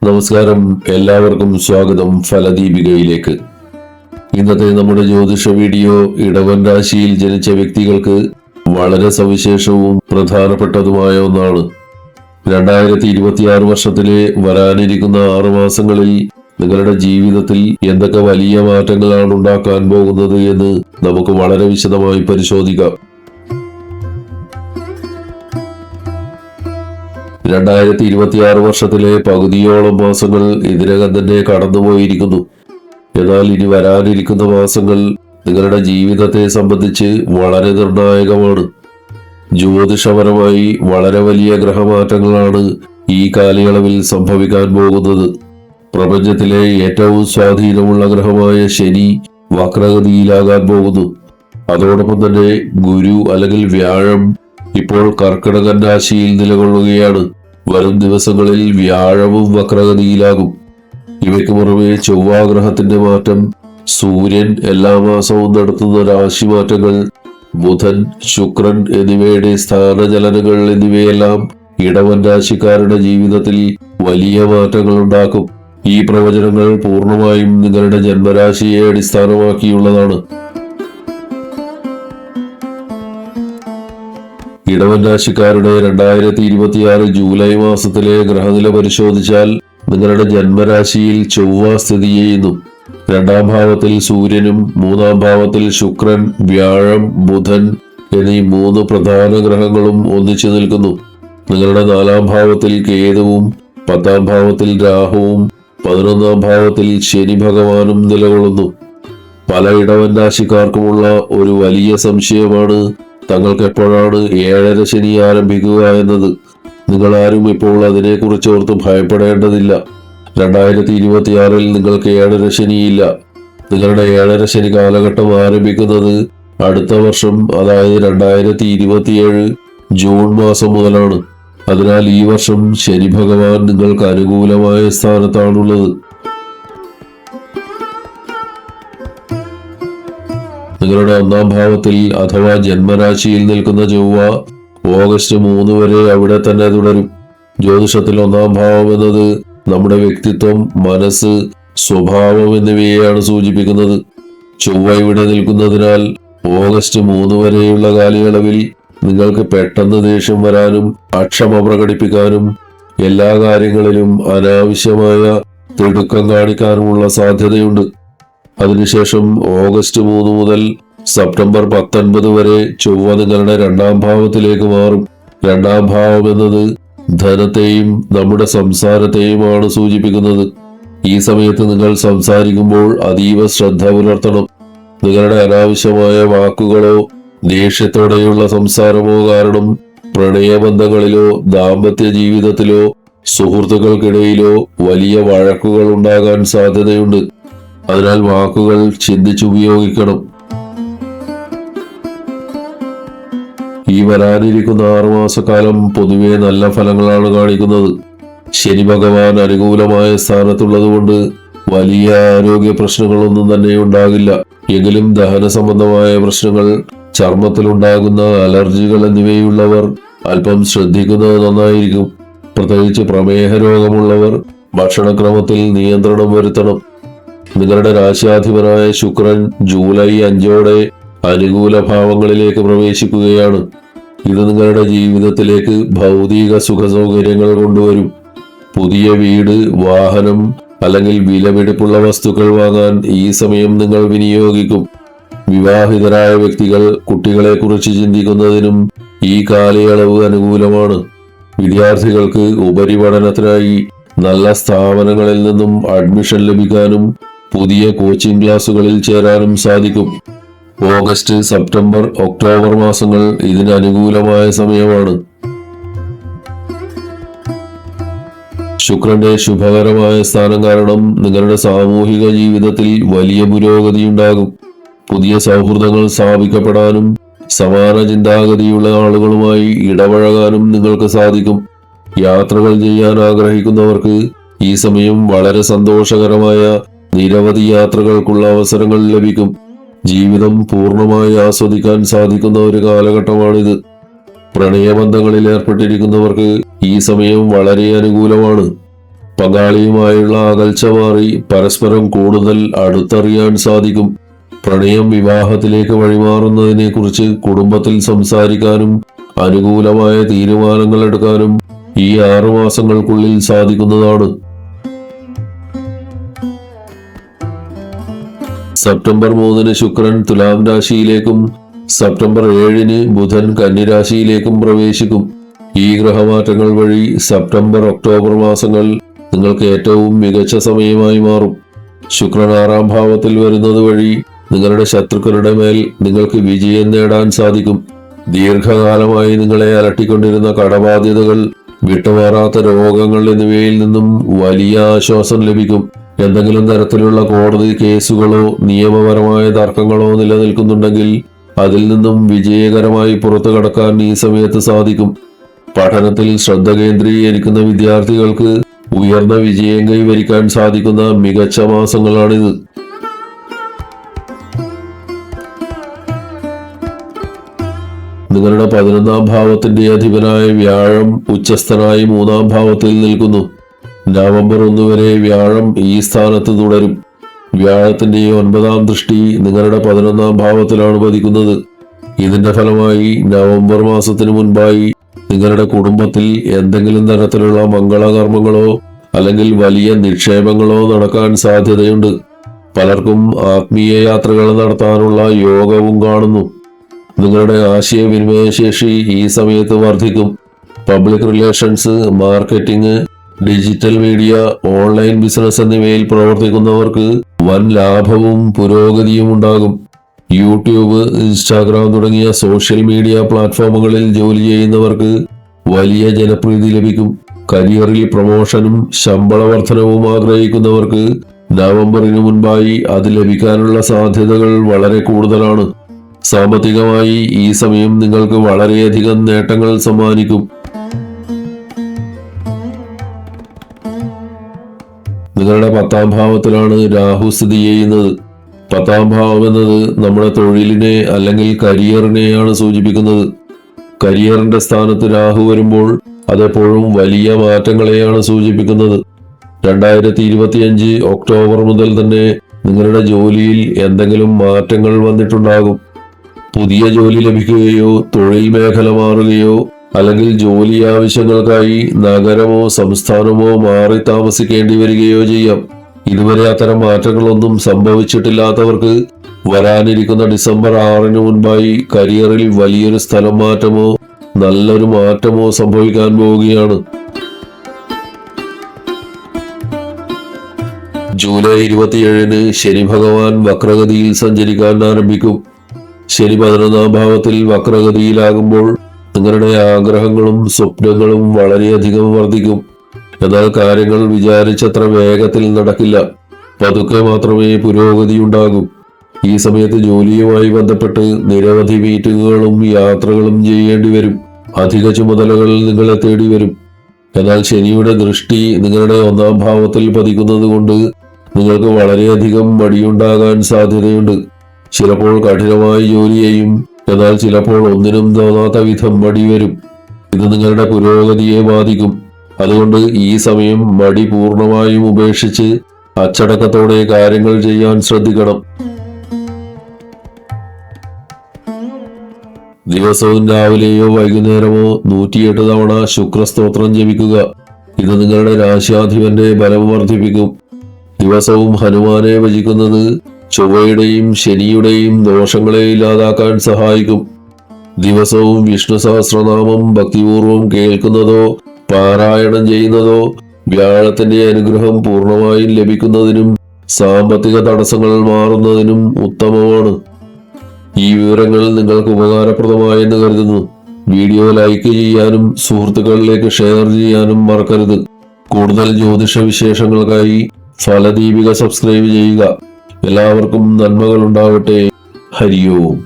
നമസ്കാരം, എല്ലാവർക്കും സ്വാഗതം ഫലദീപികയിലേക്ക്. ഇന്നത്തെ നമ്മുടെ ജ്യോതിഷ വീഡിയോ ഇടവൻ രാശിയിൽ ജനിച്ച വ്യക്തികൾക്ക് വളരെ സവിശേഷവും പ്രധാനപ്പെട്ടതുമായ ഒന്നാണ്. 2026 വർഷത്തിലെ വരാനിരിക്കുന്ന 6 മാസങ്ങളിൽ നിങ്ങളുടെ ജീവിതത്തിൽ എന്തൊക്കെ വലിയ മാറ്റങ്ങളാണ് ഉണ്ടാക്കാൻ പോകുന്നത് എന്ന് നമുക്ക് വളരെ വിശദമായി പരിശോധിക്കാം. 2026 വർഷത്തിലെ പകുതിയോളം മാസങ്ങൾ ഇതിനകം തന്നെ കടന്നുപോയിരിക്കുന്നു. എന്നാൽ ഇനി വരാനിരിക്കുന്ന മാസങ്ങൾ നിങ്ങളുടെ ജീവിതത്തെ സംബന്ധിച്ച് വളരെ നിർണായകമാണ്. ജ്യോതിഷപരമായി വളരെ വലിയ ഗ്രഹമാറ്റങ്ങളാണ് ഈ കാലയളവിൽ സംഭവിക്കാൻ പോകുന്നത്. പ്രപഞ്ചത്തിലെ ഏറ്റവും സ്വാധീനമുള്ള ഗ്രഹമായ ശനി വക്രഗതിയിലാകാൻ പോകുന്നു. അതോടൊപ്പം തന്നെ ഗുരു അല്ലെങ്കിൽ വ്യാഴം ഇപ്പോൾ കർക്കിടകൻ രാശിയിൽ നിലകൊള്ളുകയാണ്. വരും ദിവസങ്ങളിൽ വ്യാഴവും വക്രഗതിയിലാകും. ഇവയ്ക്ക് പുറമെ ചൊവ്വാഗ്രഹത്തിന്റെ മാറ്റം, സൂര്യൻ എല്ലാ മാസവും നടത്തുന്ന രാശിമാറ്റങ്ങൾ, ബുധൻ, ശുക്രൻ എന്നിവയുടെ സ്ഥാനചലനങ്ങൾ എന്നിവയെല്ലാം ഇടവൻ രാശിക്കാരുടെ ജീവിതത്തിൽ വലിയ മാറ്റങ്ങൾ ഉണ്ടാക്കും. ഈ പ്രവചനങ്ങൾ പൂർണ്ണമായും നിങ്ങളുടെ ജന്മരാശിയെ അടിസ്ഥാനമാക്കിയുള്ളതാണ്. ഇടവൻ രാശിക്കാരുടെ 2026 ജൂലൈ മാസത്തിലെ ഗ്രഹനില പരിശോധിച്ചാൽ നിങ്ങളുടെ ജന്മരാശിയിൽ ചൊവ്വ സ്ഥിതി ചെയ്യുന്നു. 2ാം ഭാവത്തിൽ സൂര്യനും 3ാം ഭാവത്തിൽ ശുക്രൻ, വ്യാഴം, ബുധൻ എന്നീ 3 പ്രധാന ഗ്രഹങ്ങളും ഒന്നിച്ചു നിൽക്കുന്നു. നിങ്ങളുടെ 4ാം ഭാവത്തിൽ കേതുവും 10ാം ഭാവത്തിൽ രാഹുവും 11ാം ഭാവത്തിൽ ശനി ഭഗവാനും നിലകൊള്ളുന്നു. പല ഇടവൻ രാശിക്കാർക്കുമുള്ള ഒരു വലിയ സംശയമാണ് തങ്ങൾക്ക് എപ്പോഴാണ് 7ാം ശനി ആരംഭിക്കുക എന്നത്. നിങ്ങളാരും ഇപ്പോൾ അതിനെക്കുറിച്ച് ഓർത്ത് ഭയപ്പെടേണ്ടതില്ല. 2026 നിങ്ങൾക്ക് 7ാം ശനിയില്ല. നിങ്ങളുടെ 7ാം ശനി കാലഘട്ടം ആരംഭിക്കുന്നത് അടുത്ത വർഷം, അതായത് 2027 ജൂൺ മാസം മുതലാണ്. അതിനാൽ ഈ വർഷം ശനി ഭഗവാൻ നിങ്ങൾക്ക് അനുകൂലമായ സ്ഥാനത്താണുള്ളത്. നിങ്ങളുടെ 1ാം ഭാവത്തിൽ അഥവാ ജന്മരാശിയിൽ നിൽക്കുന്ന ചൊവ്വ ഓഗസ്റ്റ് 3 വരെ അവിടെ തന്നെ തുടരും. ജ്യോതിഷത്തിൽ 1ാം ഭാവം എന്നത് നമ്മുടെ വ്യക്തിത്വം, മനസ്സ്, സ്വഭാവം എന്നിവയെയാണ് സൂചിപ്പിക്കുന്നത്. ചൊവ്വ ഇവിടെ നിൽക്കുന്നതിനാൽ ഓഗസ്റ്റ് 3 വരെയുള്ള കാലയളവിൽ നിങ്ങൾക്ക് പെട്ടെന്ന് ദേഷ്യം വരാനും അക്ഷമ പ്രകടിപ്പിക്കാനും എല്ലാ കാര്യങ്ങളിലും അനാവശ്യമായ തിടുക്കം കാണിക്കാനുമുള്ള സാധ്യതയുണ്ട്. അതിനുശേഷം ഓഗസ്റ്റ് 3 മുതൽ സെപ്റ്റംബർ 19 വരെ ചൊവ്വ നിങ്ങളുടെ 2ാം ഭാവത്തിലേക്ക് മാറും. 2ാം ഭാവം എന്നത് ധനത്തെയും നമ്മുടെ സംസാരത്തെയുമാണ് സൂചിപ്പിക്കുന്നത്. ഈ സമയത്ത് നിങ്ങൾ സംസാരിക്കുമ്പോൾ അതീവ ശ്രദ്ധ പുലർത്തണം. നിങ്ങളുടെ അനാവശ്യമായ വാക്കുകളോ ദേഷ്യത്തോടെയുള്ള സംസാരമോ കാരണം പ്രണയബന്ധങ്ങളിലോ ദാമ്പത്യ ജീവിതത്തിലോ സുഹൃത്തുക്കൾക്കിടയിലോ വലിയ വഴക്കുകൾ ഉണ്ടാകാൻ സാധ്യതയുണ്ട്. അതിനാൽ വാക്കുകൾ ചിന്തിച്ചുപയോഗിക്കണം. ഈ വരാനിരിക്കുന്ന 6 മാസക്കാലം പൊതുവെ നല്ല ഫലങ്ങളാണ് കാണിക്കുന്നത്. ശനി ഭഗവാൻ അനുകൂലമായ സ്ഥാനത്തുള്ളതുകൊണ്ട് വലിയ ആരോഗ്യ പ്രശ്നങ്ങളൊന്നും തന്നെ ഉണ്ടാകില്ല. എങ്കിലും ദഹന സംബന്ധമായ പ്രശ്നങ്ങൾ, ചർമ്മത്തിലുണ്ടാകുന്ന അലർജികൾ എന്നിവയുള്ളവർ അല്പം ശ്രദ്ധിക്കുന്നത് നന്നായിരിക്കും. പ്രത്യേകിച്ച് പ്രമേഹ രോഗമുള്ളവർ ഭക്ഷണക്രമത്തിൽ നിയന്ത്രണം വരുത്തണം. നിങ്ങളുടെ രാശിയാധിപനായ ശുക്രൻ ജൂലൈ 5 അനുകൂല ഭാവങ്ങളിലേക്ക് പ്രവേശിക്കുകയാണ്. ഇത് നിങ്ങളുടെ ജീവിതത്തിലേക്ക് ഭൗതിക സുഖസൗകര്യങ്ങൾ കൊണ്ടുവരും. പുതിയ വീട്, വാഹനം അല്ലെങ്കിൽ വിലപിടിപ്പുള്ള വസ്തുക്കൾ വാങ്ങാൻ ഈ സമയം നിങ്ങൾ വിനിയോഗിക്കും. വിവാഹിതരായ വ്യക്തികൾ കുട്ടികളെക്കുറിച്ച് ചിന്തിക്കുന്നതിനും ഈ കാലയളവ് അനുകൂലമാണ്. വിദ്യാർത്ഥികൾക്ക് ഉപരിപഠനത്തിനായി നല്ല സ്ഥാപനങ്ങളിൽ നിന്നും അഡ്മിഷൻ ലഭിക്കാനും പുതിയ കോച്ചിംഗ് ക്ലാസുകളിൽ ചേരാനും സാധിക്കും. ഓഗസ്റ്റ്, സെപ്റ്റംബർ, ഒക്ടോബർ മാസങ്ങൾ ഇതിന് അനുകൂലമായ സമയമാണ്. ശുക്രന്റെ ശുഭകരമായ സ്ഥാനം കാരണം നിങ്ങളുടെ സാമൂഹിക ജീവിതത്തിൽ വലിയ പുരോഗതിയുണ്ടാകും. പുതിയ സൗഹൃദങ്ങൾ സ്ഥാപിക്കപ്പെടാനും സമാന ചിന്താഗതിയുള്ള ആളുകളുമായി ഇടപഴകാനും നിങ്ങൾക്ക് സാധിക്കും. യാത്രകൾ ചെയ്യാൻ ആഗ്രഹിക്കുന്നവർക്ക് ഈ സമയം വളരെ സന്തോഷകരമായ നിരവധി യാത്രകൾക്കുള്ള അവസരങ്ങൾ ലഭിക്കും. ജീവിതം പൂർണ്ണമായി ആസ്വദിക്കാൻ സാധിക്കുന്ന ഒരു കാലഘട്ടമാണിത്. പ്രണയബന്ധങ്ങളിൽ ഏർപ്പെട്ടിരിക്കുന്നവർക്ക് ഈ സമയം വളരെ അനുകൂലമാണ്. പങ്കാളിയുമായുള്ള അകൽച്ച മാറി പരസ്പരം കൂടുതൽ അടുത്തറിയാൻ സാധിക്കും. പ്രണയം വിവാഹത്തിലേക്ക് വഴിമാറുന്നതിനെ കുറിച്ച് കുടുംബത്തിൽ സംസാരിക്കാനും അനുകൂലമായ തീരുമാനങ്ങൾ എടുക്കാനും ഈ 6 മാസങ്ങൾക്കുള്ളിൽ സാധിക്കുന്നതാണ്. സെപ്റ്റംബർ 3-ന് ശുക്രൻ തുലാം രാശിയിലേക്കും സെപ്റ്റംബർ 7-ന് ബുധൻ കന്നിരാശിയിലേക്കും പ്രവേശിക്കും. ഈ ഗ്രഹമാറ്റങ്ങൾ വഴി സെപ്റ്റംബർ ഒക്ടോബർ മാസങ്ങൾ നിങ്ങൾക്ക് ഏറ്റവും മികച്ച സമയമായി മാറും. ശുക്രൻ 6-ാം ഭാവത്തിൽ വരുന്നത് വഴി നിങ്ങളുടെ ശത്രുക്കളുടെ മേൽ നിങ്ങൾക്ക് വിജയം നേടാൻ സാധിക്കും. ദീർഘകാലമായി നിങ്ങളെ അലട്ടിക്കൊണ്ടിരുന്ന കടബാധ്യതകൾ, വിട്ടുമാറാത്ത രോഗങ്ങൾ എന്നിവയിൽ നിന്നും വലിയ ആശ്വാസം ലഭിക്കും. എന്തെങ്കിലും തരത്തിലുള്ള കോടതി കേസുകളോ നിയമപരമായ തർക്കങ്ങളോ നിലനിൽക്കുന്നുണ്ടെങ്കിൽ അതിൽ നിന്നും വിജയകരമായി പുറത്തു കടക്കാൻ ഈ സമയത്ത് സാധിക്കും. പഠനത്തിൽ ശ്രദ്ധ കേന്ദ്രീകരിക്കുന്ന വിദ്യാർത്ഥികൾക്ക് ഉയർന്ന വിജയം കൈവരിക്കാൻ സാധിക്കുന്ന മികച്ച മാസങ്ങളാണിത്. നിങ്ങളുടെ 11-ാം ഭാവത്തിന്റെ അധിപനായ വ്യാഴം ഉച്ചസ്ഥനായി 3-ാം ഭാവത്തിൽ നിൽക്കുന്നു. നവംബർ 1 വരെ വ്യാഴം ഈ സ്ഥാനത്ത് തുടരും. വ്യാഴത്തിന്റെ 9-ാം ദൃഷ്ടി നിങ്ങളുടെ 11-ാം ഭാവത്തിലാണ് പതിക്കുന്നത്. ഇതിന്റെ ഫലമായി നവംബർ മാസത്തിന് മുൻപായി നിങ്ങളുടെ കുടുംബത്തിൽ എന്തെങ്കിലും തരത്തിലുള്ള മംഗളകർമ്മങ്ങളോ അല്ലെങ്കിൽ വലിയ നിക്ഷേപങ്ങളോ നടക്കാൻ സാധ്യതയുണ്ട്. പലർക്കും ആത്മീയ യാത്രകൾ നടത്താനുള്ള യോഗവും കാണുന്നു. നിങ്ങളുടെ ആശയവിനിമയ ശേഷി ഈ സമയത്ത് വർദ്ധിക്കും. Public relations, marketing, digital media, online business എന്നിവയിൽ പ്രവർത്തിക്കുന്നവർക്ക് വൻ ലാഭവും പുരോഗതിയും ഉണ്ടാകും. യൂട്യൂബ്, ഇൻസ്റ്റാഗ്രാം തുടങ്ങിയ സോഷ്യൽ മീഡിയ പ്ലാറ്റ്ഫോമുകളിൽ ജോലി ചെയ്യുന്നവർക്ക് വലിയ ജനപ്രീതി ലഭിക്കും. കരിയറിൽ പ്രമോഷനും ശമ്പള വർധനവും ആഗ്രഹിക്കുന്നവർക്ക് നവംബറിന് മുൻപായി അത് ലഭിക്കാനുള്ള സാധ്യതകൾ വളരെ കൂടുതലാണ്. സാമ്പത്തികമായി ഈ സമയം നിങ്ങൾക്ക് വളരെയധികം നേട്ടങ്ങൾ സമ്മാനിക്കും. നിങ്ങളുടെ 10-ാം ഭാവത്തിലാണ് രാഹു സ്ഥിതി ചെയ്യുന്നത്. 10-ാം ഭാവം എന്നത് നമ്മുടെ തൊഴിലിനെ അല്ലെങ്കിൽ കരിയറിനെയാണ് സൂചിപ്പിക്കുന്നത്. കരിയറിന്റെ സ്ഥാനത്ത് രാഹു വരുമ്പോൾ അതെപ്പോഴും വലിയ മാറ്റങ്ങളെയാണ് സൂചിപ്പിക്കുന്നത്. 2025 ഒക്ടോബർ മുതൽ തന്നെ നിങ്ങളുടെ ജോലിയിൽ എന്തെങ്കിലും മാറ്റങ്ങൾ വന്നിട്ടുണ്ടാകും. പുതിയ ജോലി ലഭിക്കുകയോ തൊഴിൽ മേഖല മാറുകയോ അല്ലെങ്കിൽ ജോലി ആവശ്യങ്ങൾക്കായി നഗരമോ സംസ്ഥാനമോ മാറി താമസിക്കേണ്ടി വരികയോ ചെയ്യാം. ഇതുവരെ അത്തരം മാറ്റങ്ങളൊന്നും സംഭവിച്ചിട്ടില്ലാത്തവർക്ക് വരാനിരിക്കുന്ന ഡിസംബർ 6-ന് മുൻപായി കരിയറിൽ വലിയൊരു സ്ഥലം മാറ്റമോ നല്ലൊരു മാറ്റമോ സംഭവിക്കാൻ പോവുകയാണ്. ജൂലൈ 27-ന് ശനി ഭഗവാൻ വക്രഗതിയിൽ സഞ്ചരിക്കാൻ ആരംഭിക്കും. ശനി 11-ാം ഭാവത്തിൽ വക്രഗതിയിലാകുമ്പോൾ നിങ്ങളുടെ ആഗ്രഹങ്ങളും സ്വപ്നങ്ങളും വളരെയധികം വർദ്ധിക്കും. എന്നാൽ കാര്യങ്ങൾ വിചാരിച്ചത്ര വേഗത്തിൽ നടക്കില്ല. പതുക്കെ മാത്രമേ പുരോഗതി ഉണ്ടാകൂ. ഈ സമയത്ത് ജോലിയുമായി ബന്ധപ്പെട്ട് നിരവധി മീറ്റിങ്ങുകളും യാത്രകളും ചെയ്യേണ്ടി വരും. അധിക ചുമതലകൾ നിങ്ങളെ തേടി വരും. എന്നാൽ ശനിയുടെ ദൃഷ്ടി നിങ്ങളുടെ 1-ാം ഭാവത്തിൽ പതിക്കുന്നത് കൊണ്ട് നിങ്ങൾക്ക് വളരെയധികം മടിയുണ്ടാകാൻ സാധ്യതയുണ്ട്. ചിലപ്പോൾ കഠിനമായി ജോലി ചെയ്യും, എന്നാൽ ചിലപ്പോൾ ഒന്നിനും തോന്നാത്ത വിധം മടി വരും. ഇത് നിങ്ങളുടെ പുരോഗതിയെ ബാധിക്കും. അതുകൊണ്ട് ഈ സമയം മടി പൂർണ്ണമായും ഉപേക്ഷിച്ച് അച്ചടക്കത്തോടെ കാര്യങ്ങൾ ചെയ്യാൻ ശ്രദ്ധിക്കണം. ദിവസവും രാവിലെയോ വൈകുന്നേരമോ 108 തവണ ശുക്രസ്തോത്രം ജപിക്കുക. ഇത് നിങ്ങളുടെ രാശ്യാധിപന്റെ ബലം വർദ്ധിപ്പിക്കും. ദിവസവും ഹനുമാനെ ഭജിക്കുന്നത് ചൊവ്വയുടെയും ശനിയുടെയും ദോഷങ്ങളെ ഇല്ലാതാക്കാൻ സഹായിക്കും. ദിവസവും വിഷ്ണു സഹസ്രനാമം ഭക്തിപൂർവം കേൾക്കുന്നതോ പാരായണം ചെയ്യുന്നതോ വ്യാഴത്തിന്റെ അനുഗ്രഹം പൂർണ്ണമായും ലഭിക്കുന്നതിനും സാമ്പത്തിക തടസ്സങ്ങൾ മാറുന്നതിനും ഉത്തമമാണ്. ഈ വിവരങ്ങൾ നിങ്ങൾക്ക് ഉപകാരപ്രദമായെന്ന് കരുതുന്നു. വീഡിയോ ലൈക്ക് ചെയ്യാനും സുഹൃത്തുക്കളിലേക്ക് ഷെയർ ചെയ്യാനും മറക്കരുത്. കൂടുതൽ ജ്യോതിഷ വിശേഷങ്ങൾക്കായി ഫലദീപിക സബ്സ്ക്രൈബ് ചെയ്യുക. എല്ലാവർക്കും നന്മകൾ ഉണ്ടാവട്ടെ. ഹരി ഓം.